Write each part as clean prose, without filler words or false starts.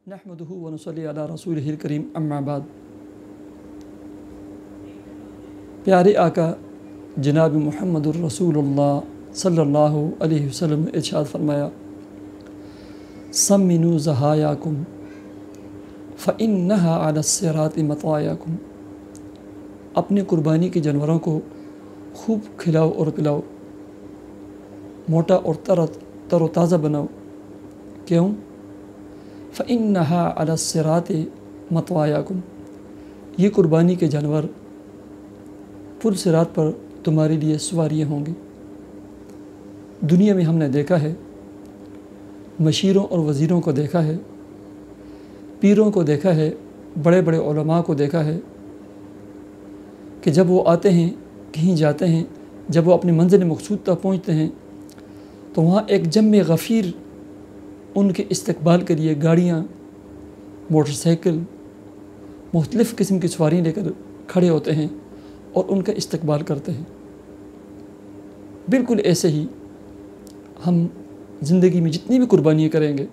नहमदुहु व नसल्ली अला रसूलिहिल करीम अम्मा बाद। प्यारे आका जनाब मुहम्मदुर रसूलुल्लाह सल्लल्लाहु अलैहि वसल्लम ने इरशाद फरमाया, सम्मिनु ज़हायाकुम फ़इन्नहा अला सिराति मतायाकुम। अपने कुर्बानी के जानवरों को खूब खिलाओ और पिलाओ, मोटा और तरोताज़ा बनाओ। क्यों? फ़इन्नहा अला सिराति मतायाकुम, ये कुर्बानी के जानवर पुल सिरात पर तुम्हारे लिए सवारियाँ होंगी। दुनिया में हमने देखा है, मशीरों और वज़ीरों को देखा है, पीरों को देखा है, बड़े बड़े उलमा को देखा है कि जब वो आते हैं, कहीं जाते हैं, जब वो अपनी मंज़िल मक़सूद तक पहुँचते हैं तो वहाँ एक जम्मे गफ़ीर उनके इस्तकबाल के लिए गाड़ियाँ, मोटरसाइकिल, मुख्तलिफ़ किस्म की सवारी लेकर खड़े होते हैं और उनका इस्तकबाल करते हैं। बिल्कुल ऐसे ही हम ज़िंदगी में जितनी भी कुर्बानियाँ करेंगे,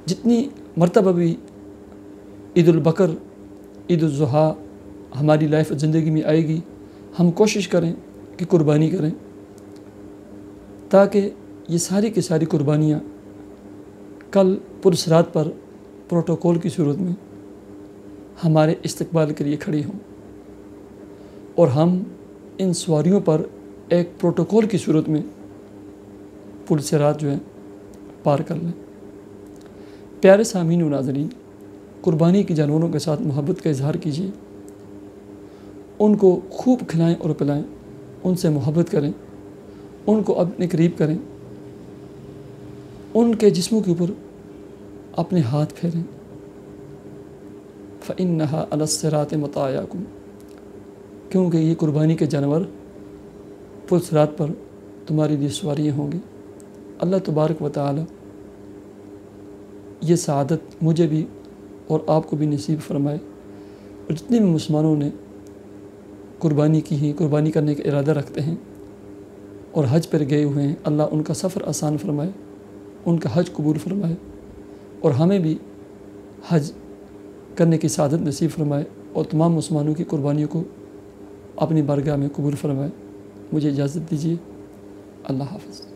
जितनी मरतबा भी ईदुल बकर, ईदुल ज़ुहा हमारी लाइफ ज़िंदगी में आएगी, हम कोशिश करें कि कुर्बानी करें, ताकि ये सारी की सारी कुर्बानियाँ कल पुरसरात पर प्रोटोकॉल की सूरत में हमारे इस्तकबाल के लिए खड़ी हों और हम इन सवारियों पर एक प्रोटोकॉल की सूरत में पुरसरात जो है पार कर लें। प्यारे सामीन व नाज़रीन, कुर्बानी के जानवरों के साथ मोहब्बत का इजहार कीजिए, उनको खूब खिलाएं और पिलाएं, उनसे मोहब्बत करें, उनको अपने करीब करें, उनके जिस्मों के ऊपर अपने हाथ फेरें। फ़इन्नहा अला सिराति मतायाकुम, क्योंकि ये कुर्बानी के जानवर पुल सिरात पर तुम्हारे लिए सवारियाँ होंगी। अल्लाह तबारक व तआला ये सआदत मुझे भी और आपको भी नसीब फरमाए। और जितने भी मुसलमानों ने कुर्बानी की है, कुर्बानी करने का इरादा रखते हैं और हज पर गए हुए हैं, अल्लाह उनका सफ़र आसान फरमाए, उनका हज कबूल फरमाए और हमें भी हज करने की सआदत नसीब फरमाए और तमाम मुसलमानों की कुर्बानियों को अपनी बारगाह में कबूल फरमाए। मुझे इजाज़त दीजिए। अल्लाह हाफ़िज़।